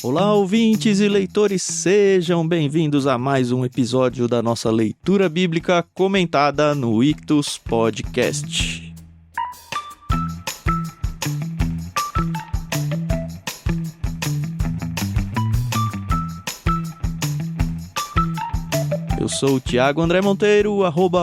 Olá, ouvintes e leitores, sejam bem-vindos a mais um episódio da nossa leitura bíblica comentada no Ictus Podcast. Eu sou o Thiago André Monteiro,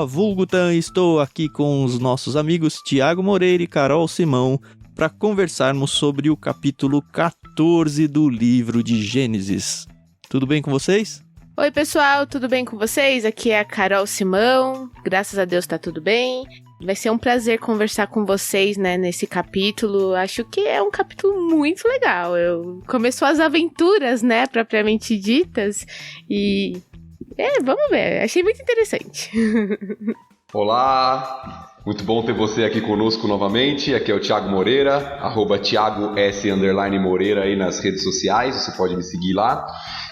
@vulgutan, e estou aqui com os nossos amigos Thiago Moreira e Carol Simão para conversarmos sobre o capítulo 14 do livro de Gênesis. Tudo bem com vocês? Oi pessoal, tudo bem com vocês? Aqui é a Carol Simão, graças a Deus tá tudo bem. Vai ser um prazer conversar com vocês, nesse capítulo. Acho que é um capítulo muito legal. Começou as aventuras, propriamente ditas, e vamos ver, achei muito interessante. Olá, muito bom ter você aqui conosco novamente. Aqui é o Thiago Moreira, @ThiagoS_Moreira aí nas redes sociais, você pode me seguir lá.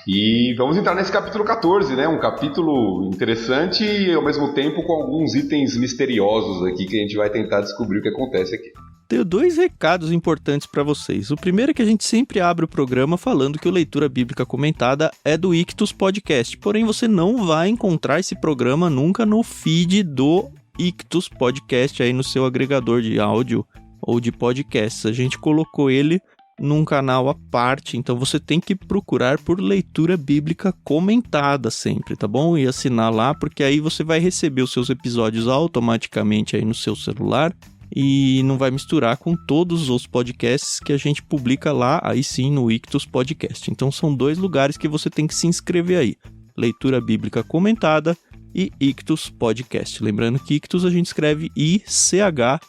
E vamos entrar nesse capítulo 14, um capítulo interessante e ao mesmo tempo com alguns itens misteriosos aqui que a gente vai tentar descobrir o que acontece aqui. Tenho 2 recados importantes para vocês. O primeiro é que a gente sempre abre o programa falando que o Leitura Bíblica Comentada é do Ictus Podcast. Porém, você não vai encontrar esse programa nunca no feed do Ictus Podcast aí no seu agregador de áudio ou de podcasts. A gente colocou ele num canal à parte, então você tem que procurar por Leitura Bíblica Comentada sempre, tá bom? E assinar lá, porque aí você vai receber os seus episódios automaticamente aí no seu celular e não vai misturar com todos os podcasts que a gente publica lá, aí sim, no Ictus Podcast. Então são 2 lugares que você tem que se inscrever aí: Leitura Bíblica Comentada e Ictus Podcast. Lembrando que Ictus a gente escreve ICHTHUS.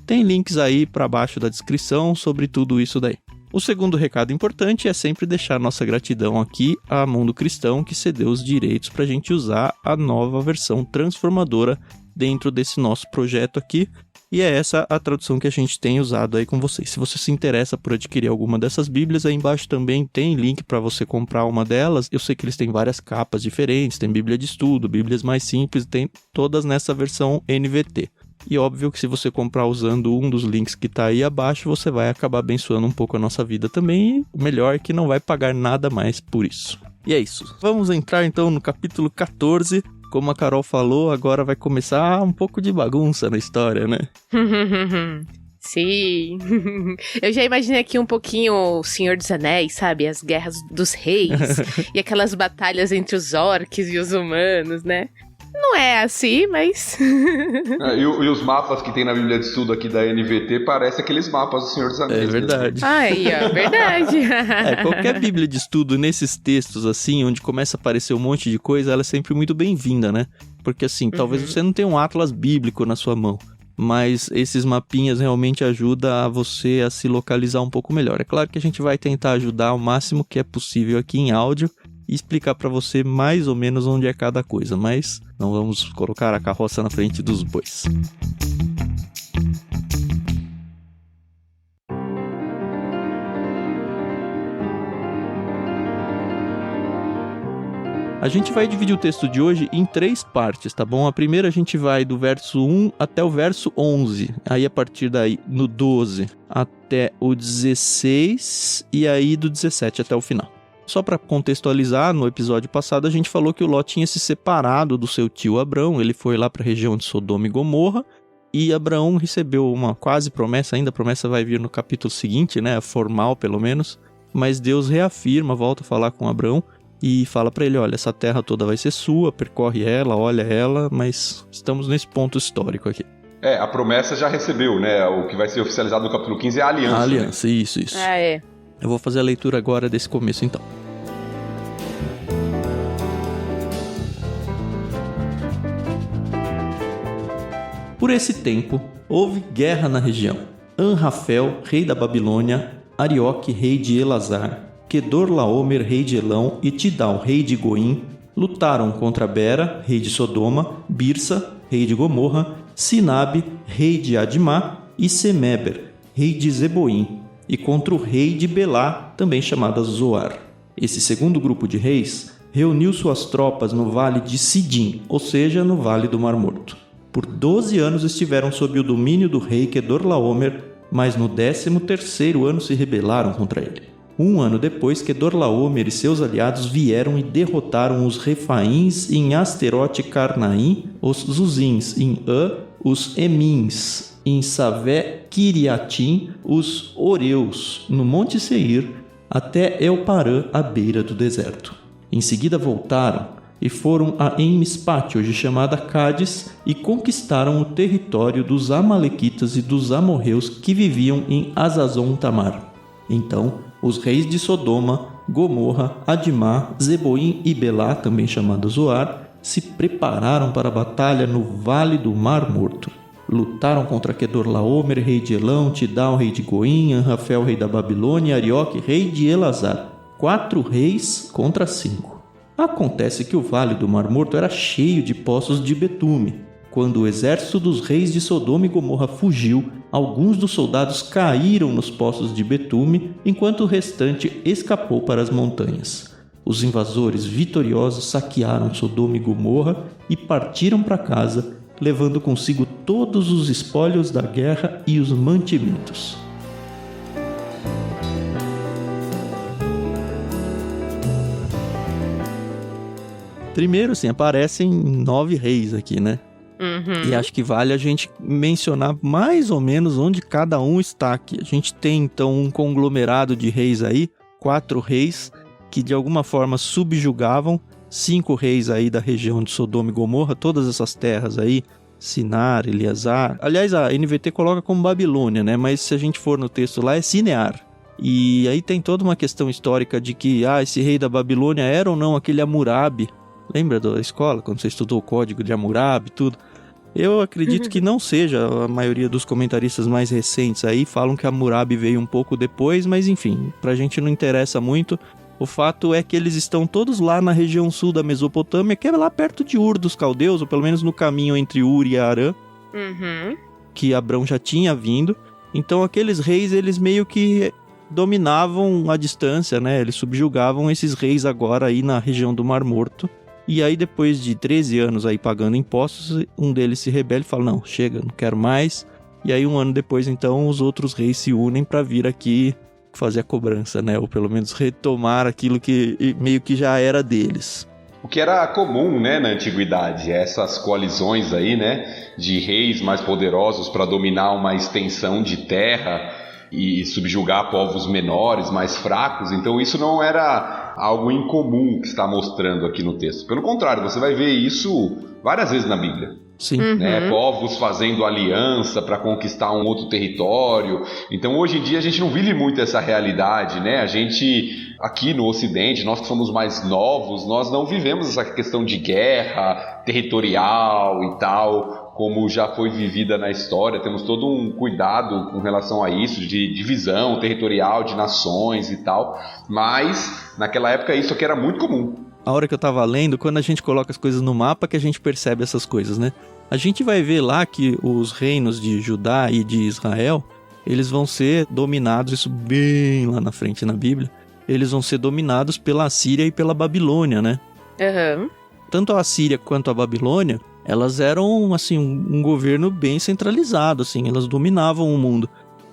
Tem links aí para baixo da descrição sobre tudo isso daí. O segundo recado importante é sempre deixar nossa gratidão aqui a Mundo Cristão, que cedeu os direitos para a gente usar a nova versão transformadora dentro desse nosso projeto aqui. E é essa a tradução que a gente tem usado aí com vocês. Se você se interessa por adquirir alguma dessas bíblias, aí embaixo também tem link para você comprar uma delas. Eu sei que eles têm várias capas diferentes, tem bíblia de estudo, bíblias mais simples, tem todas nessa versão NVT. E óbvio que se você comprar usando um dos links que está aí abaixo, você vai acabar abençoando um pouco a nossa vida também. E o melhor é que não vai pagar nada mais por isso. E é isso. Vamos entrar então no capítulo 14. Como a Carol falou, agora vai começar um pouco de bagunça na história, né? Sim. Eu já imaginei aqui um pouquinho o Senhor dos Anéis, sabe? As guerras dos reis e aquelas batalhas entre os orcs e os humanos, né? Não é assim, mas... E os mapas que tem na Bíblia de Estudo aqui da NVT parecem aqueles mapas do Senhor dos Anéis. É verdade. Aí, ó, verdade. Qualquer Bíblia de Estudo nesses textos, assim, onde começa a aparecer um monte de coisa, ela é sempre muito bem-vinda, né? Porque, assim, talvez você não tenha um atlas bíblico na sua mão, mas esses mapinhas realmente ajudam a você a se localizar um pouco melhor. É claro que a gente vai tentar ajudar o máximo que é possível aqui em áudio e explicar para você mais ou menos onde é cada coisa, mas não vamos colocar a carroça na frente dos bois. A gente vai dividir o texto de hoje em 3 partes, tá bom? A primeira a gente vai do verso 1 até o verso 11, aí a partir daí no 12 até o 16 e aí do 17 até o final. Só para contextualizar, no episódio passado a gente falou que o Ló tinha se separado do seu tio Abrão, ele foi lá para a região de Sodoma e Gomorra, e Abraão recebeu uma quase promessa, ainda a promessa vai vir no capítulo seguinte, formal pelo menos, mas Deus reafirma, volta a falar com Abraão e fala para ele: olha, essa terra toda vai ser sua, percorre ela, olha ela, mas estamos nesse ponto histórico aqui. A promessa já recebeu, o que vai ser oficializado no capítulo 15 é a aliança. A aliança, né? Isso. É. Eu vou fazer a leitura agora desse começo, então. Por esse tempo, houve guerra na região. Anrafel, rei da Babilônia, Arioque, rei de Elazar, Quedorlaomer, rei de Elão, e Tidal, rei de Goim, lutaram contra Bera, rei de Sodoma, Birsa, rei de Gomorra, Sinabe, rei de Admá, e Semeber, rei de Zeboim, e contra o rei de Belá, também chamada Zoar. Esse segundo grupo de reis reuniu suas tropas no vale de Sidim, ou seja, no vale do Mar Morto. Por 12 anos estiveram sob o domínio do rei Quedorlaomer, mas no 13º ano se rebelaram contra ele. 1 ano depois, Quedorlaomer e seus aliados vieram e derrotaram os Refaíns em Asterote Carnaim, os Zuzins em os Emins em Savé Kiriatim, os Oreus no Monte Seir, até Elparã, à beira do deserto. Em seguida voltaram e foram a En-Mispate, hoje chamada Cádiz, e conquistaram o território dos Amalequitas e dos amorreus que viviam em Azazon Tamar. Então, os reis de Sodoma, Gomorra, Adimá, Zeboim e Belá, também chamado Zoar, se prepararam para a batalha no Vale do Mar Morto. Lutaram contra Quedorlaomer, rei de Elão, Tidal, rei de Goim, Anrafel, rei da Babilônia, e Arioque, rei de Elazar. 4 reis contra 5. Acontece que o Vale do Mar Morto era cheio de poços de betume. Quando o exército dos reis de Sodoma e Gomorra fugiu, alguns dos soldados caíram nos poços de betume, enquanto o restante escapou para as montanhas. Os invasores vitoriosos saquearam Sodoma e Gomorra e partiram para casa, levando consigo todos os espólios da guerra e os mantimentos. Primeiro, assim, aparecem 9 reis aqui, né? Uhum. E acho que vale a gente mencionar mais ou menos onde cada um está aqui. A gente tem, então, um conglomerado de reis aí, 4 reis que de alguma forma subjugavam, 5 reis aí da região de Sodoma e Gomorra, todas essas terras aí, Sinar, Eleazar. Aliás, a NVT coloca como Babilônia, né? Mas se a gente for no texto lá, é Sinear. E aí tem toda uma questão histórica de que, esse rei da Babilônia era ou não aquele Hammurabi. Lembra da escola, quando você estudou o código de Hammurabi e tudo? Eu acredito que não seja. A maioria dos comentaristas mais recentes aí falam que Hammurabi veio um pouco depois, mas enfim, pra gente não interessa muito. O fato é que eles estão todos lá na região sul da Mesopotâmia, que é lá perto de Ur dos Caldeus, ou pelo menos no caminho entre Ur e Arã, que Abrão já tinha vindo. Então aqueles reis, eles meio que dominavam a distância, né? Eles subjugavam esses reis agora aí na região do Mar Morto. E aí depois de 13 anos aí pagando impostos, um deles se rebela e fala, não, chega, não quero mais. E aí 1 ano depois, então, os outros reis se unem para vir aqui fazer a cobrança, né? Ou pelo menos retomar aquilo que meio que já era deles. O que era comum, né, na antiguidade, essas coalizões aí, né, de reis mais poderosos para dominar uma extensão de terra e subjugar povos menores, mais fracos. Então isso não era algo incomum que está mostrando aqui no texto. Pelo contrário, você vai ver isso várias vezes na Bíblia. Sim. Né? Povos fazendo aliança para conquistar um outro território. Então hoje em dia a gente não vive muito essa realidade, né? A gente aqui no Ocidente, nós que somos mais novos, nós não vivemos essa questão de guerra territorial e tal, como já foi vivida na história. Temos todo um cuidado com relação a isso, de divisão territorial de nações e tal, mas naquela época isso aqui era muito comum. A hora que eu tava lendo, quando a gente coloca as coisas no mapa, que a gente percebe essas coisas, né? A gente vai ver lá que os reinos de Judá e de Israel, eles vão ser dominados, isso bem lá na frente na Bíblia, eles vão ser dominados pela Assíria e pela Babilônia, né? Tanto a Assíria quanto a Babilônia, elas eram, assim, um governo bem centralizado, assim, elas dominavam o mundo.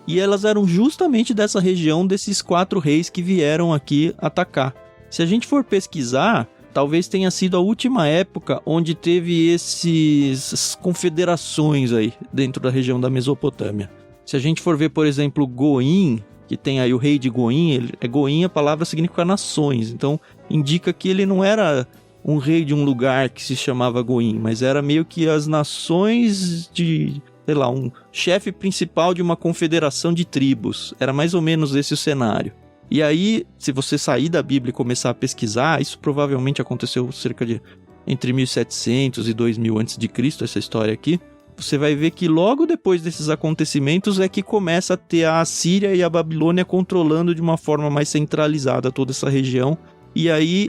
E elas eram justamente dessa região, desses 4 reis que vieram aqui atacar. Se a gente for pesquisar, talvez tenha sido a última época onde teve essas confederações aí dentro da região da Mesopotâmia. Se a gente for ver, por exemplo, Goim, que tem aí o rei de Goim, Goim, a palavra significa nações, então indica que ele não era um rei de um lugar que se chamava Goim, mas era meio que as nações de, sei lá, um chefe principal de uma confederação de tribos. Era mais ou menos esse o cenário. E aí, se você sair da Bíblia e começar a pesquisar, isso provavelmente aconteceu cerca de entre 1700 e 2000 a.C., essa história aqui, você vai ver que logo depois desses acontecimentos é que começa a ter a Assíria e a Babilônia controlando de uma forma mais centralizada toda essa região. E aí,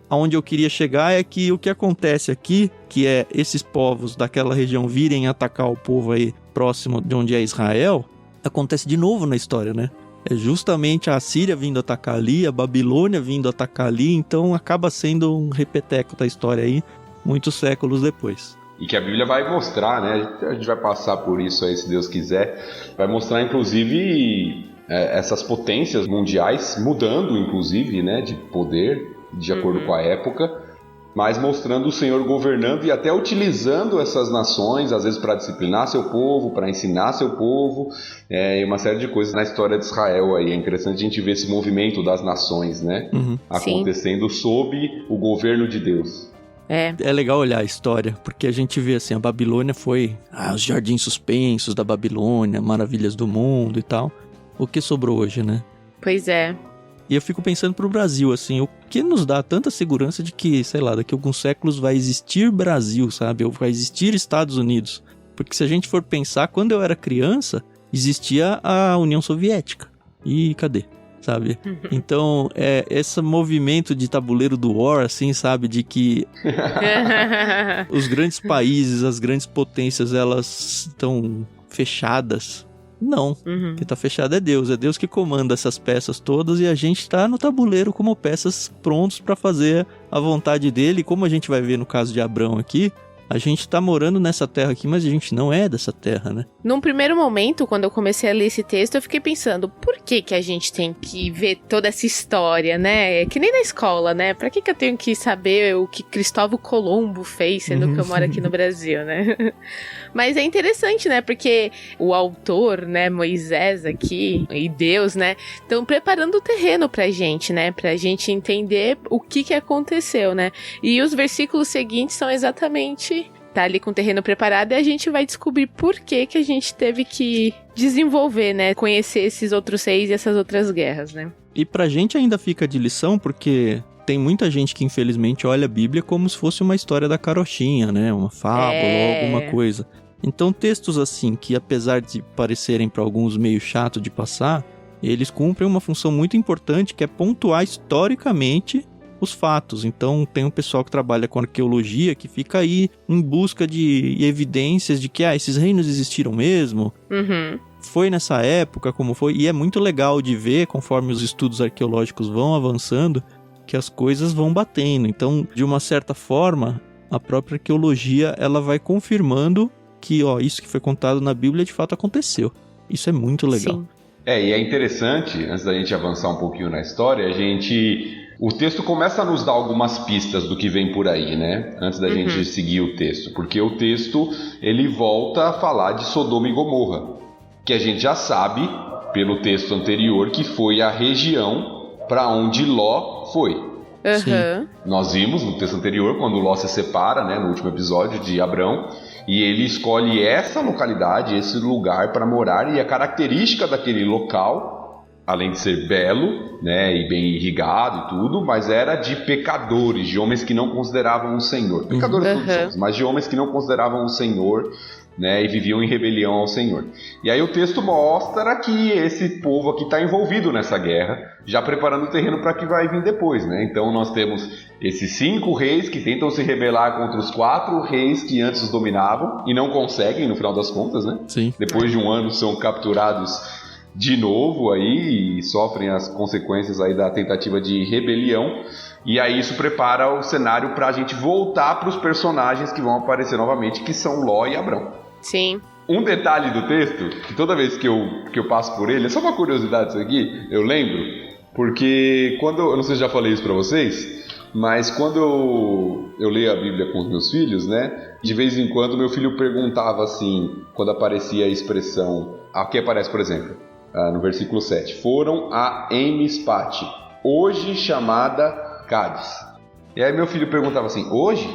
aonde eu queria chegar é que o que acontece aqui, que é esses povos daquela região virem atacar o povo aí próximo de onde é Israel, acontece de novo na história, né? É justamente a Assíria vindo atacar ali, a Babilônia vindo atacar ali, então acaba sendo um repeteco da história aí, muitos séculos depois. E que a Bíblia vai mostrar, né? A gente vai passar por isso aí, se Deus quiser. Vai mostrar, inclusive, essas potências mundiais mudando, inclusive, né? De poder, de acordo com a época. Mas mostrando o Senhor governando e até utilizando essas nações, às vezes para disciplinar seu povo, para ensinar seu povo, e uma série de coisas na história de Israel aí. É interessante a gente ver esse movimento das nações, né? Acontecendo sob o governo de Deus. É legal olhar a história, porque a gente vê assim, a Babilônia foi os jardins suspensos da Babilônia, maravilhas do mundo e tal. O que sobrou hoje, né? Pois é. E eu fico pensando pro Brasil, assim, o que nos dá tanta segurança de que, sei lá, daqui a alguns séculos vai existir Brasil, sabe? Ou vai existir Estados Unidos. Porque se a gente for pensar, quando eu era criança, existia a União Soviética. E cadê? Sabe? Então, esse movimento de tabuleiro do War, assim, sabe? De que os grandes países, as grandes potências, elas estão fechadas. Não, quem tá fechado é Deus que comanda essas peças todas e a gente tá no tabuleiro como peças prontos pra fazer a vontade dele. E como a gente vai ver no caso de Abrão aqui, a gente tá morando nessa terra aqui, mas a gente não é dessa terra, né? Num primeiro momento, quando eu comecei a ler esse texto, eu fiquei pensando, por que a gente tem que ver toda essa história, né? É que nem na escola, né? Pra que eu tenho que saber o que Cristóvão Colombo fez, sendo que eu moro aqui no Brasil, né? Mas é interessante, né? Porque o autor, né, Moisés aqui, e Deus, né, estão preparando o terreno pra gente, né? Pra gente entender o que aconteceu, né? E os versículos seguintes são exatamente... tá ali com o terreno preparado e a gente vai descobrir por que a gente teve que desenvolver, né? Conhecer esses outros reis e essas outras guerras, né? E pra gente ainda fica de lição porque tem muita gente que infelizmente olha a Bíblia como se fosse uma história da carochinha, né? Uma fábula ou alguma coisa. Então textos assim, que apesar de parecerem para alguns meio chato de passar, eles cumprem uma função muito importante que é pontuar historicamente os fatos. Então tem um pessoal que trabalha com arqueologia que fica aí em busca de evidências de que esses reinos existiram mesmo. Foi nessa época, como foi, e é muito legal de ver, conforme os estudos arqueológicos vão avançando, que as coisas vão batendo. Então, de uma certa forma, a própria arqueologia ela vai confirmando que isso que foi contado na Bíblia de fato aconteceu. Isso é muito legal. Sim. E é interessante, antes da gente avançar um pouquinho na história, o texto começa a nos dar algumas pistas do que vem por aí, né? Antes da gente seguir o texto. Porque o texto, ele volta a falar de Sodoma e Gomorra, que a gente já sabe, pelo texto anterior, que foi a região para onde Ló foi. Nós vimos no texto anterior, quando Ló se separa, né, no último episódio de Abrão, e ele escolhe essa localidade, esse lugar para morar, e a característica daquele local, além de ser belo, né, e bem irrigado e tudo, mas era de pecadores, de homens que não consideravam o Senhor. Pecadores todos somos, mas de homens que não consideravam o Senhor, né, e viviam em rebelião ao Senhor. E aí o texto mostra que esse povo aqui está envolvido nessa guerra, já preparando o terreno para o que vai vir depois, né? Então nós temos esses 5 reis que tentam se rebelar contra os 4 reis que antes os dominavam e não conseguem, no final das contas, né? Sim. Depois de um ano são capturados de novo aí e sofrem as consequências aí da tentativa de rebelião. E aí isso prepara o cenário para a gente voltar para os personagens que vão aparecer novamente, que são Ló e Abrão. Sim. Um detalhe do texto, que toda vez que eu passo por ele, é só uma curiosidade isso aqui, eu lembro, porque eu não sei se já falei isso para vocês, mas quando eu leio a Bíblia com os meus filhos, né, de vez em quando meu filho perguntava assim, quando aparecia a expressão, aqui aparece, por exemplo, no versículo 7, foram a Emispate, hoje chamada Cádiz. E aí meu filho perguntava assim, hoje?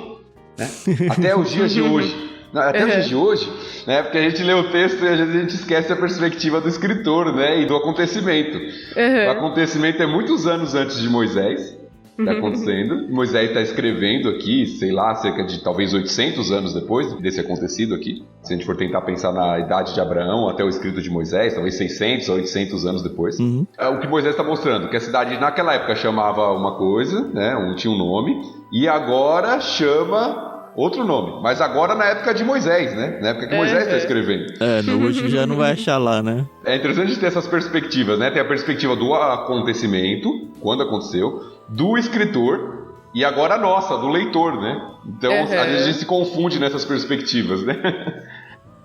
Né? Até os dias de hoje. Não, até os dias de hoje, né? Porque a gente lê o texto e às vezes a gente esquece a perspectiva do escritor, né? E do acontecimento. O acontecimento é muitos anos antes de Moisés, está acontecendo. Moisés está escrevendo aqui, sei lá, cerca de talvez 800 anos depois desse acontecido aqui. Se a gente for tentar pensar na idade de Abraão até o escrito de Moisés, talvez 600 ou 800 anos depois. O que Moisés está mostrando, que a cidade naquela época chamava uma coisa, né? Tinha um nome, e agora chama outro nome, mas agora na época de Moisés, né? Na época que Moisés está escrevendo. No hoje já não vai achar lá, né? É interessante ter essas perspectivas, né? Tem a perspectiva do acontecimento, quando aconteceu, do escritor, e agora a nossa, do leitor, né? Então, às vezes a gente se confunde nessas perspectivas, né?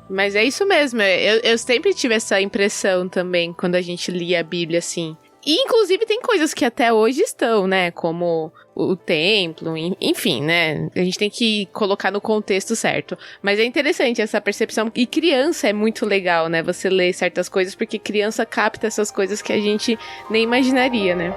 Mas é isso mesmo, eu sempre tive essa impressão também, quando a gente lia a Bíblia, assim. E, inclusive, tem coisas que até hoje estão, né, como o templo, enfim, né, a gente tem que colocar no contexto certo. Mas é interessante essa percepção, e criança é muito legal, né, você ler certas coisas, porque criança capta essas coisas que a gente nem imaginaria, né.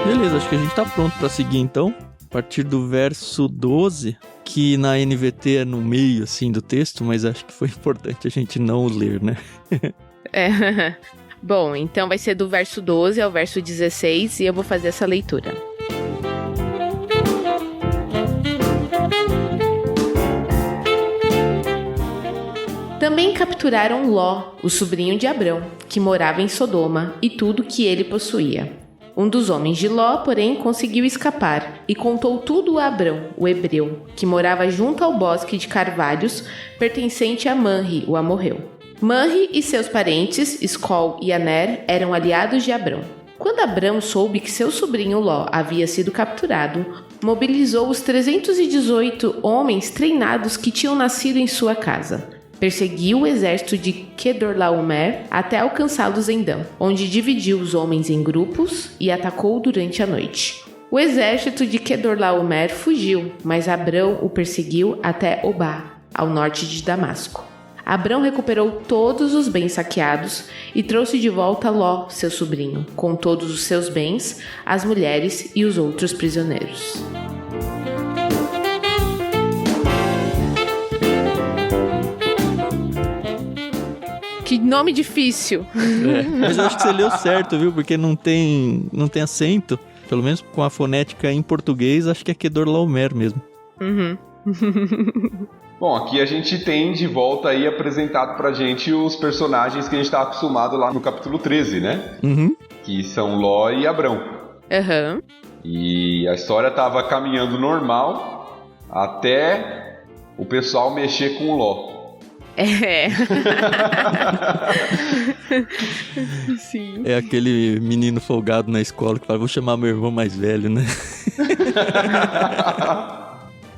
Beleza, acho que a gente tá pronto pra seguir então. A partir do verso 12, que na NVT é no meio, assim, do texto, mas acho que foi importante a gente não ler, né? Bom, então vai ser do verso 12 ao verso 16 e eu vou fazer essa leitura. Também capturaram Ló, o sobrinho de Abrão, que morava em Sodoma, e tudo que ele possuía. Um dos homens de Ló, porém, conseguiu escapar e contou tudo a Abrão, o hebreu, que morava junto ao bosque de carvalhos, pertencente a Manre, o amorreu. Manre e seus parentes, Escol e Aner, eram aliados de Abrão. Quando Abrão soube que seu sobrinho Ló havia sido capturado, mobilizou os 318 homens treinados que tinham nascido em sua casa. Perseguiu o exército de Quedorlaomer até alcançá-los em Dan, onde dividiu os homens em grupos e atacou durante a noite. O exército de Quedorlaomer fugiu, mas Abrão o perseguiu até Obá, ao norte de Damasco. Abrão recuperou todos os bens saqueados e trouxe de volta Ló, seu sobrinho, com todos os seus bens, as mulheres e os outros prisioneiros. Que nome difícil. Mas eu acho que você leu certo, viu? Porque não tem acento. Pelo menos com a fonética em português, acho que é Quedorlaomer mesmo. Uhum. Bom, aqui a gente tem de volta aí apresentado pra gente os personagens que a gente tá acostumado lá no capítulo 13, né? Uhum. Que são Ló e Abrão. Uhum. E a história tava caminhando normal até o pessoal mexer com o Ló. É. Sim. É aquele menino folgado na escola que fala, vou chamar meu irmão mais velho, né?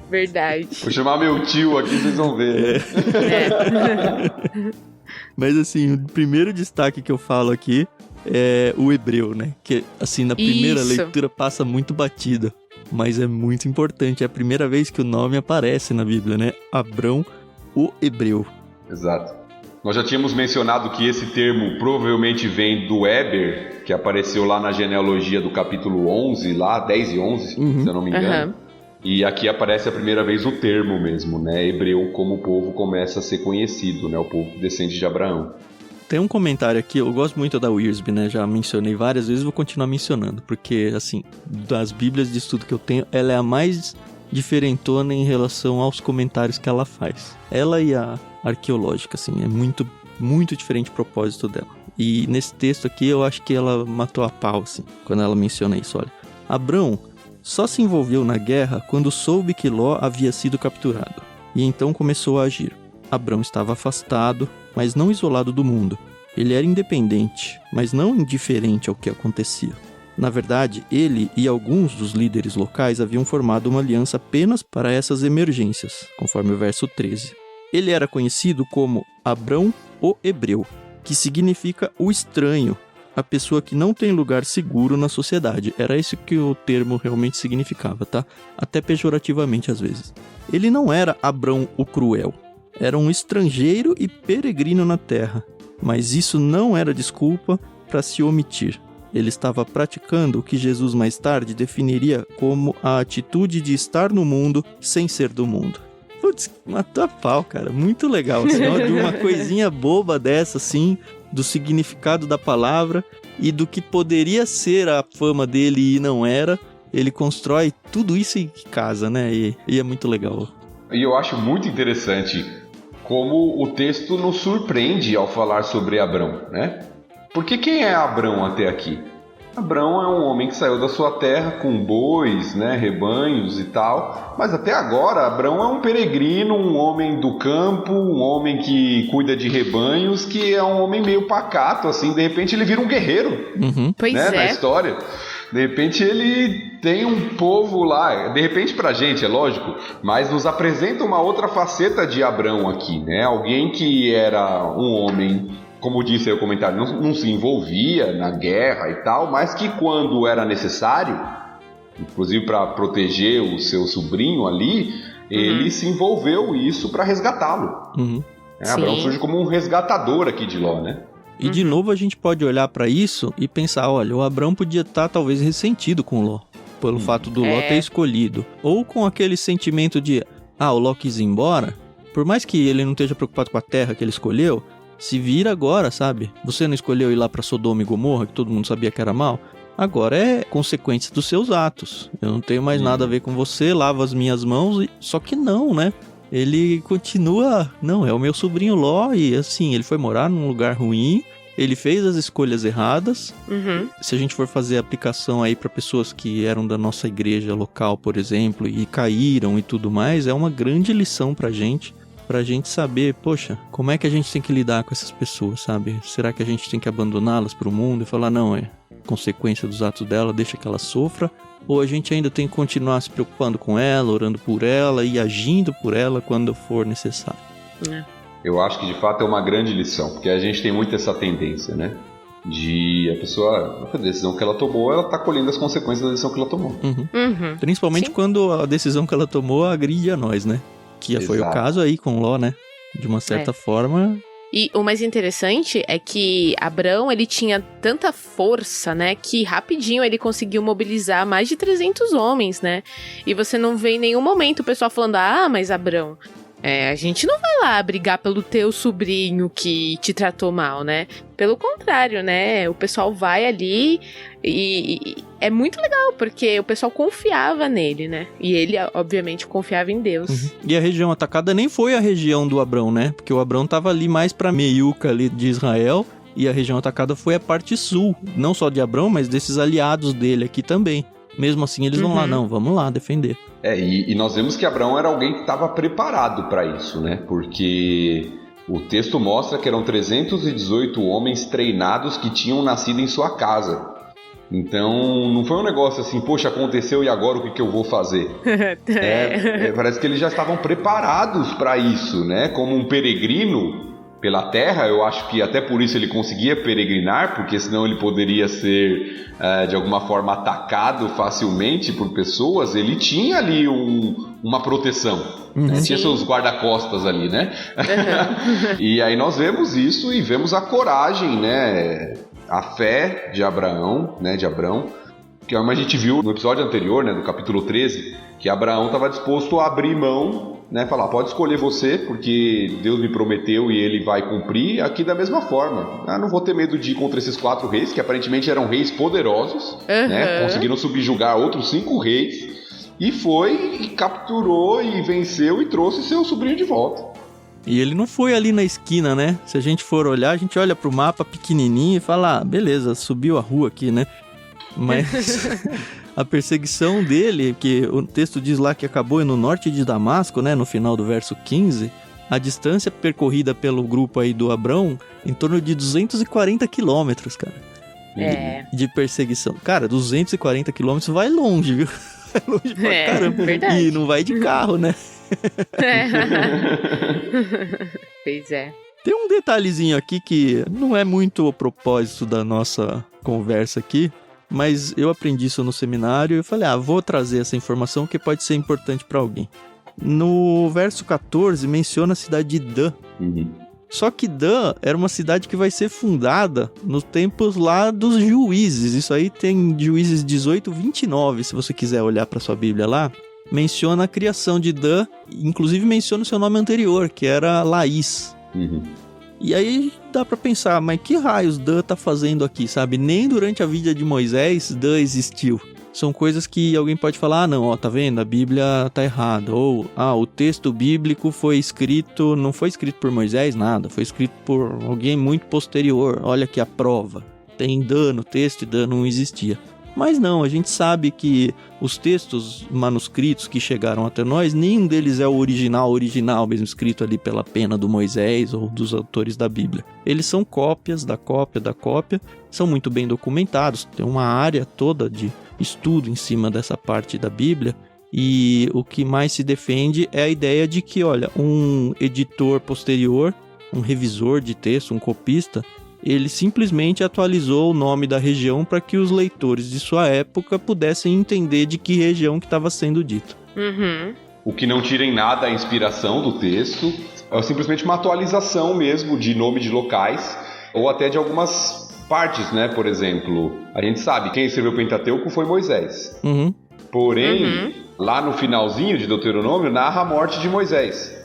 Verdade. Vou chamar meu tio aqui, vocês vão ver. É. Mas assim, o primeiro destaque que eu falo aqui é o hebreu, né? Que assim, na primeira leitura passa muito batida, mas é muito importante. É a primeira vez que o nome aparece na Bíblia, né? Abrão, o hebreu. Exato. Nós já tínhamos mencionado que esse termo provavelmente vem do Eber, que apareceu lá na genealogia do capítulo 11, lá 10 e 11, se eu não me engano. E aqui aparece a primeira vez o termo mesmo, né? Hebreu, como o povo começa a ser conhecido, né? O povo que descende de Abraão. Tem um comentário aqui, eu gosto muito da Wiersbe, né? Já mencionei várias vezes, vou continuar mencionando, porque, assim, das bíblias de estudo que eu tenho, ela é a mais diferentona em relação aos comentários que ela faz. Ela e a arqueológica, assim, é muito, muito diferente o propósito dela. E nesse texto aqui, eu acho que ela matou a pau, assim, quando ela menciona isso, olha. Abrão só se envolveu na guerra quando soube que Ló havia sido capturado, e então começou a agir. Abrão estava afastado, mas não isolado do mundo. Ele era independente, mas não indiferente ao que acontecia. Na verdade, ele e alguns dos líderes locais haviam formado uma aliança apenas para essas emergências, conforme o verso 13. Ele era conhecido como Abrão o Hebreu, que significa o estranho, a pessoa que não tem lugar seguro na sociedade. Era isso que o termo realmente significava, tá? Até pejorativamente às vezes. Ele não era Abrão o cruel. Era um estrangeiro e peregrino na terra. Mas isso não era desculpa para se omitir. Ele estava praticando o que Jesus mais tarde definiria como a atitude de estar no mundo sem ser do mundo. Putz, matou a pau, cara. Muito legal. Assim, ó, de uma coisinha boba dessa, assim, do significado da palavra e do que poderia ser a fama dele e não era. Ele constrói tudo isso em casa, né? E é muito legal. E eu acho muito interessante como o texto nos surpreende ao falar sobre Abrão, né? Porque quem é Abrão até aqui? Abrão é um homem que saiu da sua terra com bois, né, rebanhos e tal, mas até agora Abrão é um peregrino, um homem do campo, um homem que cuida de rebanhos, que é um homem meio pacato, assim, de repente ele vira um guerreiro, Pois né, é. na história. De repente ele tem um povo lá, de repente pra gente, é lógico, mas nos apresenta uma outra faceta de Abrão aqui, né, alguém que era um homem, como disse aí o comentário, não se envolvia na guerra e tal, mas que quando era necessário, inclusive para proteger o seu sobrinho ali, ele se envolveu isso para resgatá-lo. Abrão surge como um resgatador aqui de Ló, né? E de novo a gente pode olhar para isso e pensar, olha, o Abrão podia estar talvez ressentido com o Ló, pelo fato do Ló ter escolhido. Ou com aquele sentimento de, o Ló quis ir embora, por mais que ele não esteja preocupado com a terra que ele escolheu, se vira agora, sabe? Você não escolheu ir lá pra Sodoma e Gomorra, que todo mundo sabia que era mal? Agora é consequência dos seus atos. Eu não tenho mais nada a ver com você, lavo as minhas mãos. Só que não, né? Ele continua... Não, é o meu sobrinho Ló e assim, ele foi morar num lugar ruim, ele fez as escolhas erradas. Se a gente for fazer aplicação aí pra pessoas que eram da nossa igreja local, por exemplo, e caíram e tudo mais, é uma grande lição pra gente saber, poxa, como é que a gente tem que lidar com essas pessoas, sabe? Será que a gente tem que abandoná-las pro mundo e falar, não, é consequência dos atos dela, deixa que ela sofra? Ou a gente ainda tem que continuar se preocupando com ela, orando por ela e agindo por ela quando for necessário? Eu acho que de fato é uma grande lição, porque a gente tem muito essa tendência, né? De a pessoa, a decisão que ela tomou, ela tá colhendo as consequências da decisão que ela tomou. Principalmente quando a decisão que ela tomou agride a nós, né? Que foi o caso aí com Ló, né? De uma certa forma. E o mais interessante é que Abrão, ele tinha tanta força, né? Que rapidinho ele conseguiu mobilizar mais de 300 homens, né? E você não vê em nenhum momento o pessoal falando, mas Abrão, a gente não vai lá brigar pelo teu sobrinho que te tratou mal, né? Pelo contrário, né? O pessoal vai ali e é muito legal, porque o pessoal confiava nele, né? E ele, obviamente, confiava em Deus. E a região atacada nem foi a região do Abrão, né? Porque o Abrão tava ali mais pra meiuca ali de Israel, e a região atacada foi a parte sul, não só de Abrão, mas desses aliados dele aqui também. Mesmo assim, eles vão lá, não, vamos lá defender. E nós vemos que Abrão era alguém que estava preparado para isso, né? Porque o texto mostra que eram 318 homens treinados que tinham nascido em sua casa. Então, não foi um negócio assim, poxa, aconteceu e agora o que eu vou fazer? Parece que eles já estavam preparados para isso, né? Como um peregrino pela terra, eu acho que até por isso ele conseguia peregrinar, porque senão ele poderia ser, de alguma forma, atacado facilmente por pessoas. Ele tinha ali uma proteção, né? Tinha seus guarda-costas ali, né? E aí nós vemos isso e vemos a coragem, né? A fé de Abraão, né? De Abrão, que como a gente viu no episódio anterior, né? Do capítulo 13, que Abraão estava disposto a abrir mão, né, falar, pode escolher você, porque Deus me prometeu e ele vai cumprir, aqui da mesma forma. Não vou ter medo de ir contra esses 4 reis, que aparentemente eram reis poderosos, né, conseguiram subjugar outros 5 reis, e foi, e capturou, e venceu, e trouxe seu sobrinho de volta. E ele não foi ali na esquina, né? Se a gente for olhar, a gente olha pro mapa pequenininho e fala, beleza, subiu a rua aqui, né? Mas a perseguição dele, que o texto diz lá que acabou no norte de Damasco, né, no final do verso 15, a distância percorrida pelo grupo aí do Abrão, em torno de 240 quilômetros, cara. De perseguição. Cara, 240 quilômetros vai longe, viu? Vai longe pra caramba. Verdade. E não vai de carro, né? Pois é. Tem um detalhezinho aqui que não é muito o propósito da nossa conversa aqui, mas eu aprendi isso no seminário e eu falei, vou trazer essa informação que pode ser importante para alguém. No verso 14 menciona a cidade de Dan. Só que Dan era uma cidade que vai ser fundada nos tempos lá dos juízes. Isso aí tem Juízes 18, 29, se você quiser olhar para sua Bíblia lá. Menciona a criação de Dan, inclusive menciona o seu nome anterior, que era Laís. E aí dá pra pensar, mas que raios Dan tá fazendo aqui, sabe? Nem durante a vida de Moisés Dan existiu. são coisas que alguém pode falar, não, ó, tá vendo? A Bíblia tá errada. Ou, o texto bíblico não foi escrito por Moisés, nada. Foi escrito por alguém muito posterior. Olha aqui a prova. Tem dano, texto e dano não existia. Mas não, a gente sabe que os textos manuscritos que chegaram até nós, nenhum deles é o original mesmo, escrito ali pela pena do Moisés ou dos autores da Bíblia. Eles são cópias da cópia, são muito bem documentados, tem uma área toda de estudo em cima dessa parte da Bíblia, e o que mais se defende é a ideia de que, olha, um editor posterior, um revisor de texto, um copista, ele simplesmente atualizou o nome da região para que os leitores de sua época pudessem entender de que região que estava sendo dito. Uhum. O que não tira em nada a inspiração do texto, é simplesmente uma atualização mesmo de nome de locais, ou até de algumas partes, né? Por exemplo, a gente sabe quem escreveu o Pentateuco foi Moisés. Uhum. Porém, lá no finalzinho de Deuteronômio, narra a morte de Moisés.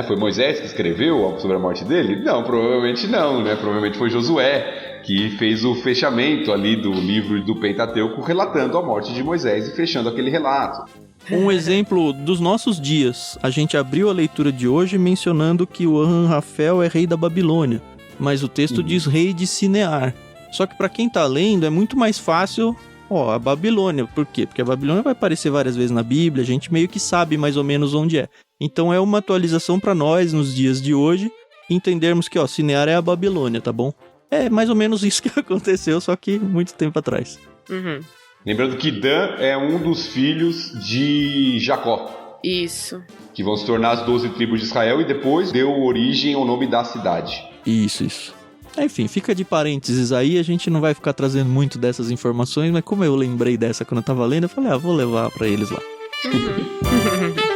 Foi Moisés que escreveu algo sobre a morte dele? Não, provavelmente não, né? Provavelmente foi Josué que fez o fechamento ali do livro do Pentateuco relatando a morte de Moisés e fechando aquele relato. Um exemplo dos nossos dias, a gente abriu a leitura de hoje mencionando que o Anrafel é rei da Babilônia, mas o texto diz rei de Sinear. Só que para quem tá lendo é muito mais fácil, a Babilônia. Por quê? Porque a Babilônia vai aparecer várias vezes na Bíblia, a gente meio que sabe mais ou menos onde é. Então é uma atualização para nós nos dias de hoje, entendermos que, Sinear é a Babilônia, tá bom? É mais ou menos isso que aconteceu, só que muito tempo atrás. Uhum. Lembrando que Dan é um dos filhos de Jacó. Isso. Que vão se tornar as 12 tribos de Israel e depois deu origem ao nome da cidade. Isso. Enfim, fica de parênteses aí, a gente não vai ficar trazendo muito dessas informações, mas como eu lembrei dessa quando eu tava lendo, eu falei, vou levar pra eles lá. Uhum.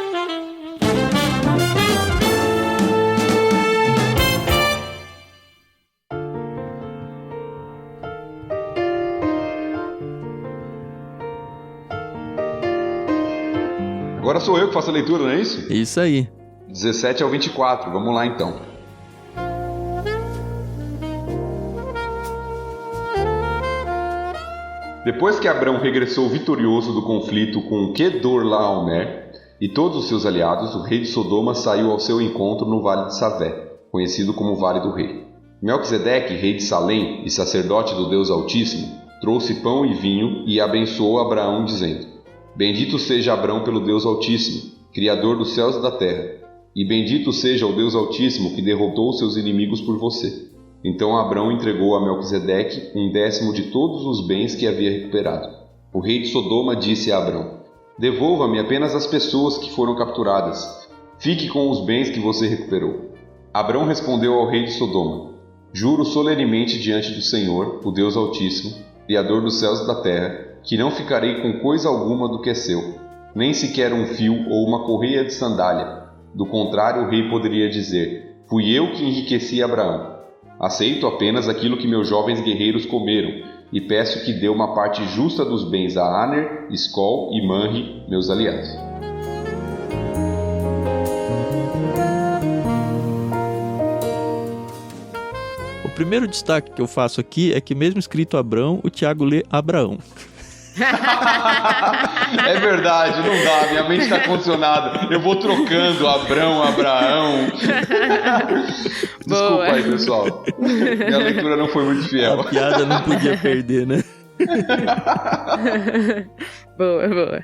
Agora sou eu que faço a leitura, não é isso? Isso aí. 17 ao 24, vamos lá então. Depois que Abrão regressou vitorioso do conflito com Quedorlaomer e todos os seus aliados, o rei de Sodoma saiu ao seu encontro no Vale de Savé, conhecido como Vale do Rei. Melquisedeque, rei de Salém e sacerdote do Deus Altíssimo, trouxe pão e vinho e abençoou Abraão, dizendo: Bendito seja Abrão pelo Deus Altíssimo, Criador dos céus e da terra, e bendito seja o Deus Altíssimo que derrotou seus inimigos por você. Então Abrão entregou a Melquisedeque 1/10 de todos os bens que havia recuperado. O rei de Sodoma disse a Abrão: Devolva-me apenas as pessoas que foram capturadas. Fique com os bens que você recuperou. Abrão respondeu ao rei de Sodoma: Juro solenemente diante do Senhor, o Deus Altíssimo, Criador dos céus e da terra, que não ficarei com coisa alguma do que é seu, nem sequer um fio ou uma correia de sandália. Do contrário, o rei poderia dizer: Fui eu que enriqueci Abraão. Aceito apenas aquilo que meus jovens guerreiros comeram, e peço que dê uma parte justa dos bens a Aner, Escol e Manre, meus aliados. O primeiro destaque que eu faço aqui é que mesmo escrito Abrão, o Tiago lê Abraão. É verdade, não dá, minha mente está condicionada. Eu vou trocando Abrão. Desculpa Boa. aí, pessoal. Minha leitura não foi muito fiel. A piada não podia perder, né? Boa.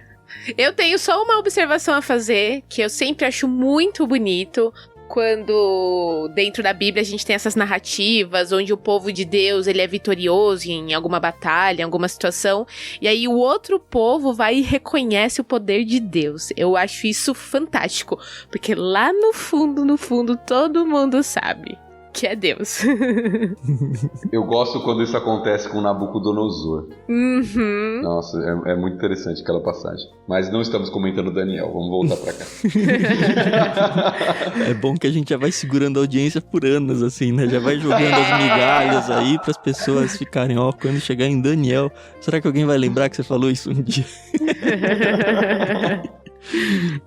Eu tenho só uma observação a fazer, que eu sempre acho muito bonito, quando dentro da Bíblia a gente tem essas narrativas onde o povo de Deus ele é vitorioso em alguma batalha, em alguma situação, e aí o outro povo vai e reconhece o poder de Deus. Eu acho isso fantástico, porque lá no fundo, todo mundo sabe que é Deus. Eu gosto quando isso acontece com Nabucodonosor. Uhum. Nossa, é muito interessante aquela passagem. Mas não estamos comentando Daniel, vamos voltar pra cá. É bom que a gente já vai segurando a audiência por anos, assim, né? Já vai jogando as migalhas aí pras pessoas ficarem, quando chegar em Daniel, será que alguém vai lembrar que você falou isso um dia?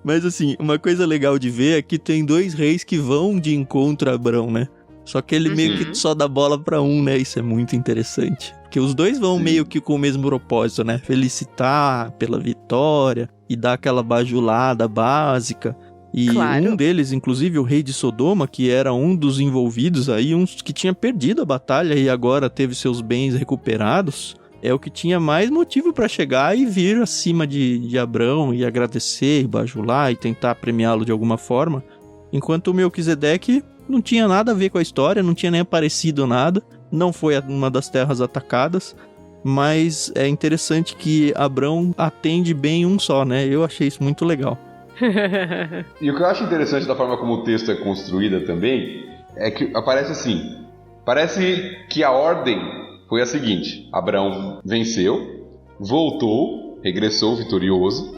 Mas assim, uma coisa legal de ver é que tem 2 reis que vão de encontro a Abrão, né? Só que ele meio que só dá bola pra um, né? Isso é muito interessante. Porque os dois vão meio que com o mesmo propósito, né? Felicitar pela vitória e dar aquela bajulada básica. E um deles, inclusive o rei de Sodoma, que era um dos envolvidos aí, um que tinha perdido a batalha e agora teve seus bens recuperados, é o que tinha mais motivo pra chegar e vir acima de Abrão e agradecer, e bajular e tentar premiá-lo de alguma forma. Enquanto o Melquisedeque não tinha nada a ver com a história, não tinha nem aparecido nada, não foi uma das terras atacadas, mas é interessante que Abrão atende bem um só, né? Eu achei isso muito legal. E o que eu acho interessante da forma como o texto é construída também, é que aparece assim, parece que a ordem foi a seguinte: Abrão venceu, voltou, regressou vitorioso,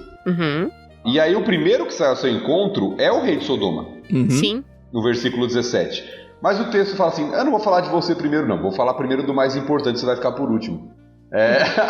e aí o primeiro que sai ao seu encontro é o rei de Sodoma. Sim. No versículo 17. Mas o texto fala assim, eu não vou falar de você primeiro não, vou falar primeiro do mais importante, você vai ficar por último.